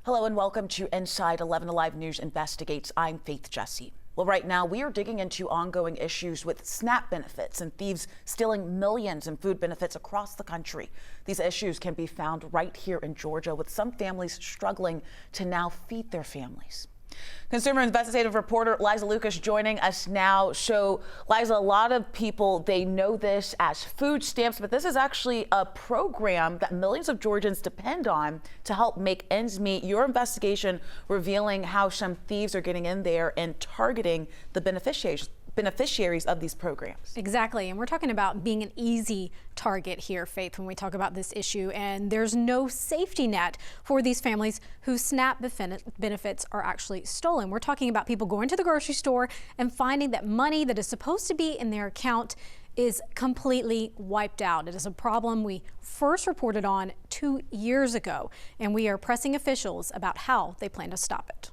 Hello and welcome to Inside 11Alive News Investigates. I'm Faith Jesse. Well, right now we are digging into ongoing issues with SNAP benefits and thieves stealing millions in food benefits across the country. These issues can be found right here in Georgia, with some families struggling to now feed their families. Consumer investigative reporter Liza Lucas joining us now. So, Liza, a lot of people, they know this as food stamps, but this is actually a program that millions of Georgians depend on to help make ends meet. Your investigation revealing how some thieves are getting in there and targeting the beneficiaries of these programs. Exactly. And we're talking about being an easy target here, Faith, when we talk about this issue. And there's no safety net for these families whose SNAP benefits are actually stolen. We're talking about people going to the grocery store and finding that money that is supposed to be in their account is completely wiped out. It is a problem we first reported on 2 years ago, and we are pressing officials about how they plan to stop it.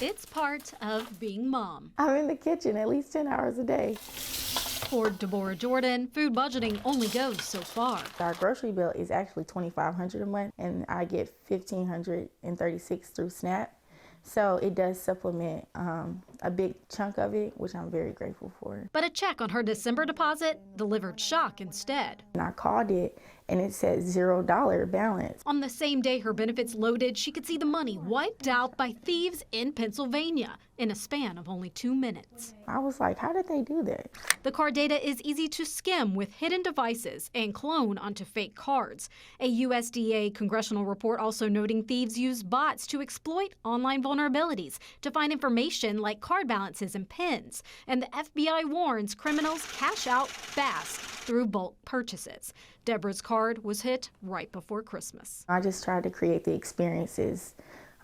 It's part of being mom. I'm in the kitchen at least 10 hours a day. For Deborah Jordan, food budgeting only goes so far. Our grocery bill is actually $2,500 a month, and I get $1,536 through SNAP. So it does supplement a big chunk of it, which I'm very grateful for. But a check on her December deposit delivered shock instead. And I called it, and it said $0 balance. On the same day her benefits loaded, she could see the money wiped out by thieves in Pennsylvania in a span of only 2 minutes. I was like, how did they do that? The card data is easy to skim with hidden devices and clone onto fake cards. A USDA congressional report also noting thieves use bots to exploit online vulnerabilities to find information like card balances and PINs. And the FBI warns criminals cash out fast through bulk purchases. Deborah's card was hit right before Christmas. I just tried to create the experiences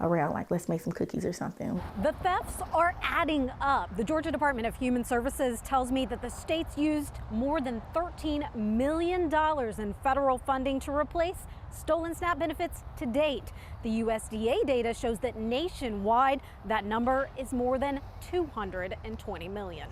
around, like, let's make some cookies or something. The thefts are adding up. The Georgia Department of Human Services tells me that the state's used more than $13 million in federal funding to replace stolen SNAP benefits to date. The USDA data shows that nationwide, that number is more than 220 million.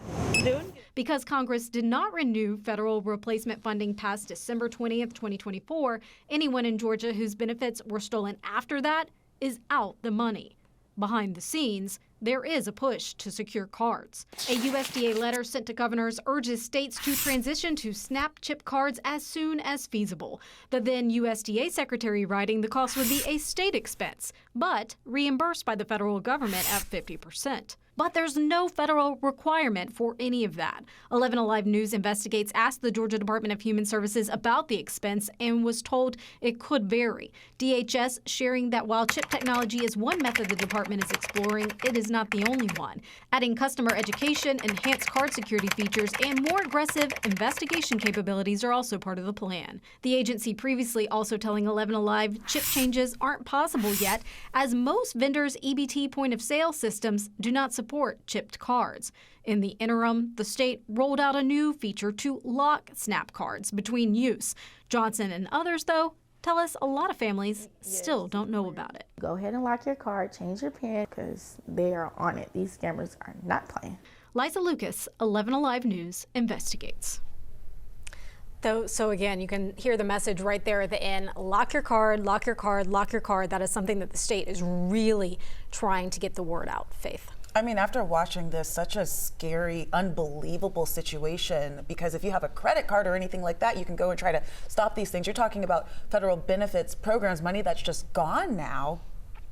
Because Congress did not renew federal replacement funding past December 20th, 2024, anyone in Georgia whose benefits were stolen after that is out the money. Behind the scenes, there is a push to secure cards. A USDA letter sent to governors urges states to transition to SNAP chip cards as soon as feasible. The then USDA secretary writing the cost would be a state expense, but reimbursed by the federal government at 50%. But there's no federal requirement for any of that. 11Alive News Investigates asked the Georgia Department of Human Services about the expense and was told it could vary. DHS sharing that while chip technology is one method the department is exploring, it is not the only one. Adding customer education, enhanced card security features, and more aggressive investigation capabilities are also part of the plan. The agency previously also telling 11Alive chip changes aren't possible yet, as most vendors' EBT point-of-sale systems do not support chipped cards. In the interim, the state rolled out a new feature to lock SNAP cards between use. Johnson and others, though, tell us a lot of families still don't know about it. Go ahead and lock your card, change your PIN, because they are on it. These scammers are not playing. Liza Lucas, 11Alive News Investigates. So again, you can hear the message right there at the end. Lock your card, lock your card, lock your card. That is something that the state is really trying to get the word out, Faith. I mean, after watching this, such a scary, unbelievable situation, because if you have a credit card or anything like that, you can go and try to stop these things. You're talking about federal benefits programs, money that's just gone now.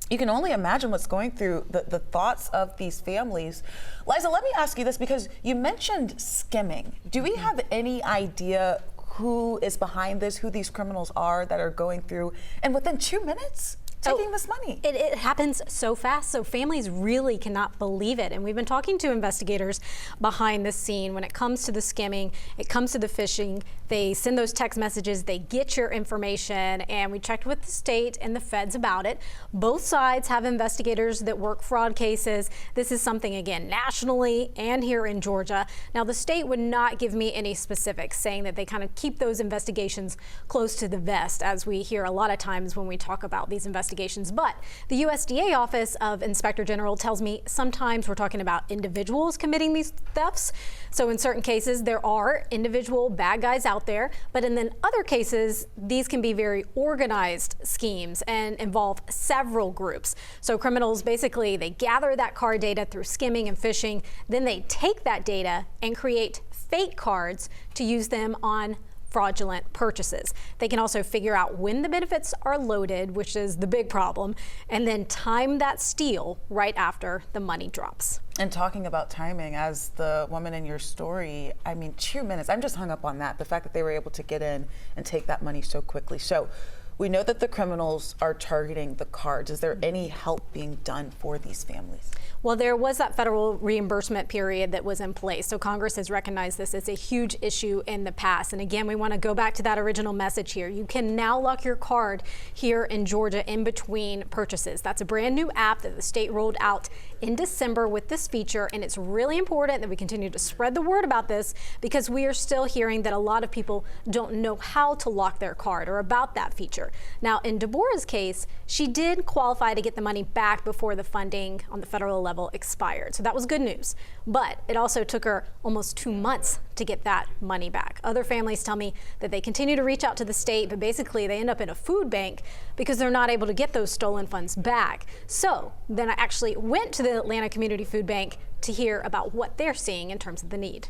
You can only imagine what's going through the thoughts of these families. Liza, let me ask you this, because you mentioned skimming. Do we have any idea who is behind this, who these criminals are that are going through, and within 2 minutes? Taking this money. It happens so fast, so families really cannot believe it. And we've been talking to investigators behind the scene. When it comes to the skimming, it comes to the phishing, they send those text messages, they get your information, and we checked with the state and the feds about it. Both sides have investigators that work fraud cases. This is something, again, nationally and here in Georgia. Now, the state would not give me any specifics, saying that they kind of keep those investigations close to the vest, as we hear a lot of times when we talk about these investigations. investigations. But the USDA Office of Inspector General tells me sometimes we're talking about individuals committing these thefts. So in certain cases, there are individual bad guys out there, but in then other cases, these can be very organized schemes and involve several groups. So criminals basically, they gather that card data through skimming and phishing, then they take that data and create fake cards to use them on fraudulent purchases. They can also figure out when the benefits are loaded, which is the big problem, and then time that steal right after the money drops. And talking about timing, as the woman in your story, I mean, 2 minutes, I'm just hung up on that, the fact that they were able to get in and take that money so quickly. So we know that the criminals are targeting the cards. Is there any help being done for these families? Well, there was that federal reimbursement period that was in place. So Congress has recognized this as a huge issue in the past. And again, we want to go back to that original message here. You can now lock your card here in Georgia in between purchases. That's a brand new app that the state rolled out in December with this feature. And it's really important that we continue to spread the word about this, because we are still hearing that a lot of people don't know how to lock their card or about that feature. Now, in Deborah's case, she did qualify to get the money back before the funding on the federal level expired. So that was good news. But it also took her almost 2 months to get that money back. Other families tell me that they continue to reach out to the state, but basically they end up in a food bank because they're not able to get those stolen funds back. So then I actually went to the Atlanta Community Food Bank to hear about what they're seeing in terms of the need.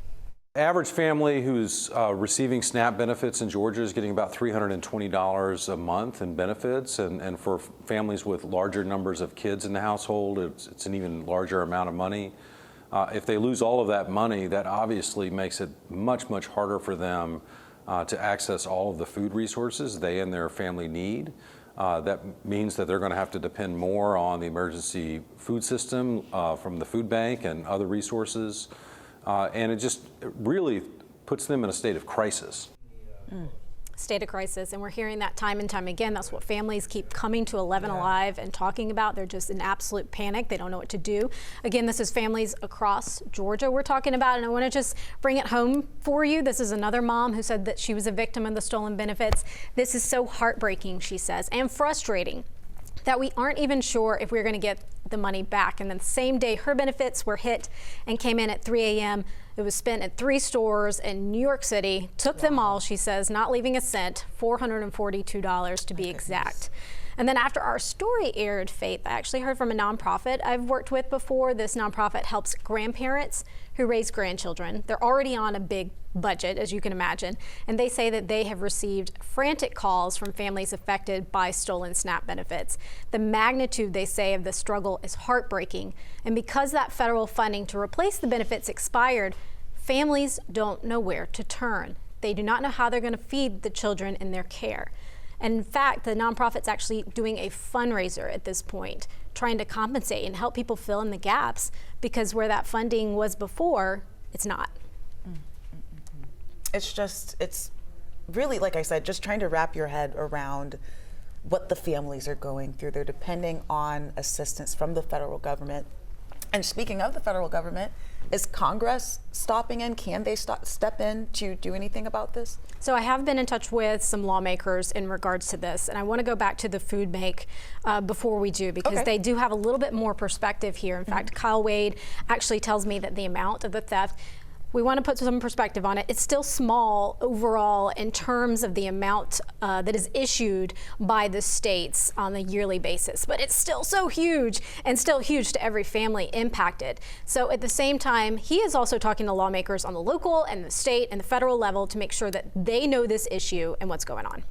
Average family who's receiving SNAP benefits in Georgia is getting about $320 a month in benefits, and for families with larger numbers of kids in the household, it's an even larger amount of money. If they lose all of that money, that obviously makes it much, much harder for them to access all of the food resources they and their family need. That means that they're going to have to depend more on the emergency food system from the food bank and other resources. And it really puts them in a state of crisis. State of crisis, and we're hearing that time and time again. That's what families keep coming to 11Alive and talking about. They're just in absolute panic. They don't know what to do. Again, this is families across Georgia we're talking about, and I want to just bring it home for you. This is another mom who said that she was a victim of the stolen benefits. This is so heartbreaking, she says, and frustrating that we aren't even sure if we're going to get the money back. And then the same day her benefits were hit and came in at 3 a.m. It was spent at 3 stores in New York City, took them all, she says, not leaving a cent, $442 to be exact. And then after our story aired, Faith, I actually heard from a nonprofit I've worked with before. This nonprofit helps grandparents who raise grandchildren. They're already on a big budget, as you can imagine, and they say that they have received frantic calls from families affected by stolen SNAP benefits. The magnitude, they say, of the struggle is heartbreaking, and because that federal funding to replace the benefits expired, families don't know where to turn. They do not know how they're going to feed the children in their care. And in fact, the nonprofit's actually doing a fundraiser at this point, trying to compensate and help people fill in the gaps, because where that funding was before, it's not. It's really, like I said, just trying to wrap your head around what the families are going through. They're depending on assistance from the federal government. And speaking of the federal government, is Congress stopping in? Can they step in to do anything about this? So I have been in touch with some lawmakers in regards to this, and I want to go back to the food bank before we do, because they do have a little bit more perspective here. In fact, Kyle Wade actually tells me that the amount of the theft, we want to put some perspective on it. It's still small overall in terms of the amount that is issued by the states on a yearly basis, but it's still so huge, and still huge to every family impacted. So at the same time, he is also talking to lawmakers on the local and the state and the federal level to make sure that they know this issue and what's going on.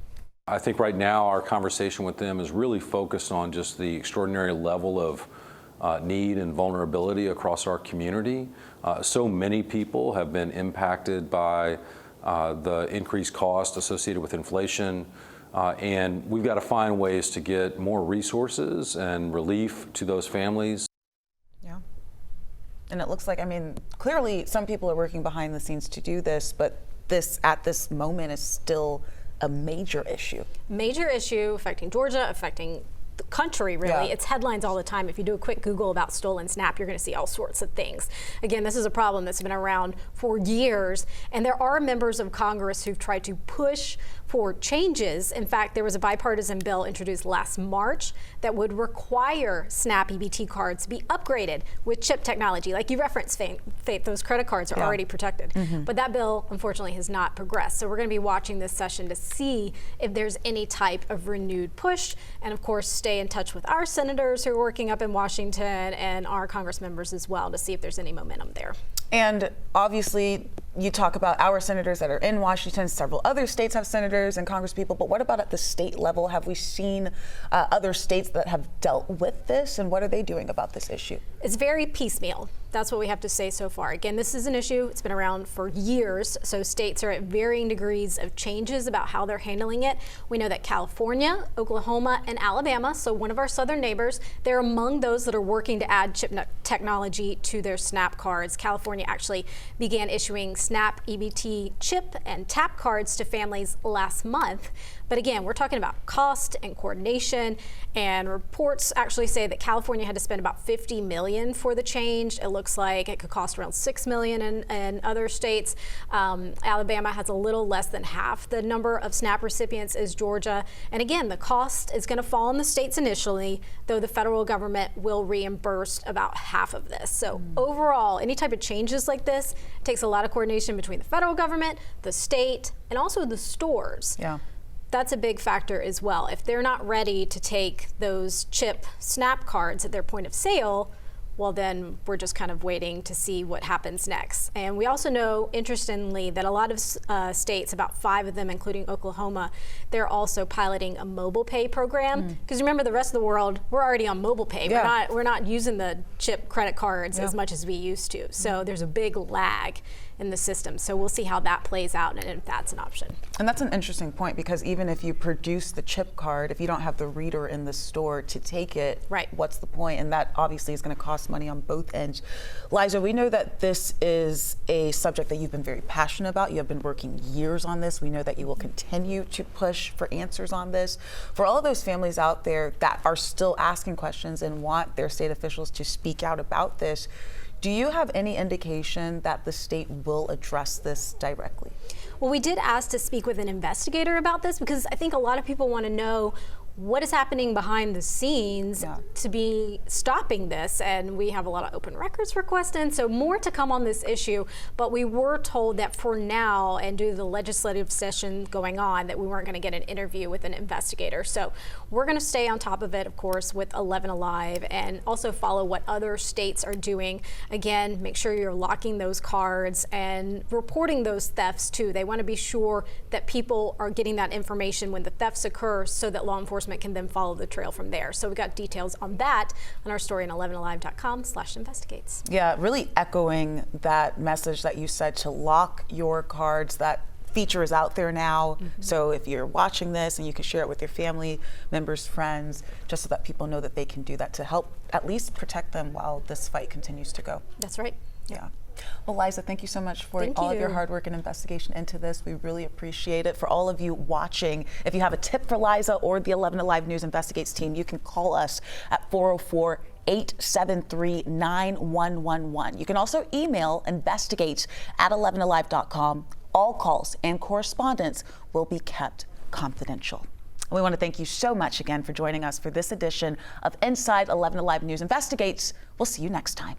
I think right now our conversation with them is really focused on just the extraordinary level of need and vulnerability across our community. So many people have been impacted by the increased cost associated with inflation, and we've got to find ways to get more resources and relief to those families. Yeah. And it looks like, I mean, clearly some people are working behind the scenes to do this, but this at this moment is still a major issue. Major issue affecting Georgia, affecting the country, really. Yeah. It's headlines all the time. If you do a quick Google about stolen SNAP, you're going to see all sorts of things. Again, this is a problem that's been around for years, and there are members of Congress who've tried to push for changes. In fact, there was a bipartisan bill introduced last March that would require SNAP EBT cards to be upgraded with chip technology. Like you referenced, Faith, those credit cards are already protected. But that bill, unfortunately, has not progressed. So we're going to be watching this session to see if there's any type of renewed push. And of course, stay in touch with our senators who are working up in Washington and our Congress members as well to see if there's any momentum there. And obviously, you talk about our senators that are in Washington. Several other states have senators and congresspeople. But what about at the state level? Have we seen other states that have dealt with this? And what are they doing about this issue? It's very piecemeal. That's what we have to say so far. Again, this is an issue. It's been around for years. So states are at varying degrees of changes about how they're handling it. We know that California, Oklahoma, and Alabama, so one of our southern neighbors, they're among those that are working to add chip technology to their SNAP cards. California actually began issuing SNAP EBT chip and tap cards to families last month. But again, we're talking about cost and coordination, and reports actually say that California had to spend about $50 million for the change. It looks like it could cost around $6 million in other states. Alabama has a little less than half the number of SNAP recipients as Georgia. And again, the cost is going to fall on the states initially, though the federal government will reimburse about half of this. So overall, any type of changes like this takes a lot of coordination between the federal government, the state, and also the stores. Yeah. That's a big factor as well. If they're not ready to take those chip SNAP cards at their point of sale, well, then we're just kind of waiting to see what happens next. And we also know, interestingly, that a lot of states, about 5 of them, including Oklahoma, they're also piloting a mobile pay program. Because remember, the rest of the world, we're already on mobile pay. Yeah. We're not using the chip credit cards as much as we used to. So there's a big lag in the system. So we'll see how that plays out and if that's an option. And that's an interesting point, because even if you produce the chip card, if you don't have the reader in the store to take it, what's the point? And that obviously is going to cost money on both ends. Liza, we know that this is a subject that you've been very passionate about. You have been working years on this. We know that you will continue to push for answers on this. For all of those families out there that are still asking questions and want their state officials to speak out about this, do you have any indication that the state will address this directly? Well, we did ask to speak with an investigator about this, because I think a lot of people want to know what is happening behind the scenes to be stopping this. And we have a lot of open records requested, so more to come on this issue. But we were told that for now, and due to the legislative session going on, that we weren't going to get an interview with an investigator. So we're going to stay on top of it, of course, with 11Alive, and also follow what other states are doing. Again, make sure you're locking those cards and reporting those thefts too. They want to be sure that people are getting that information when the thefts occur, so that law enforcement can then follow the trail from there. So we got details on that on our story on 11alive.com/investigates. Yeah, really echoing that message that you said to lock your cards. That feature is out there now. So if you're watching this, and you can share it with your family members, friends, just so that people know that they can do that to help at least protect them while this fight continues to go. That's right. Yeah. Well, Liza, thank you so much for all of your hard work and investigation into this. We really appreciate it. For all of you watching, if you have a tip for Liza or the 11Alive News Investigates team, you can call us at 404-873-9111. You can also email investigates@11alive.com. All calls and correspondence will be kept confidential. We want to thank you so much again for joining us for this edition of Inside 11Alive News Investigates. We'll see you next time.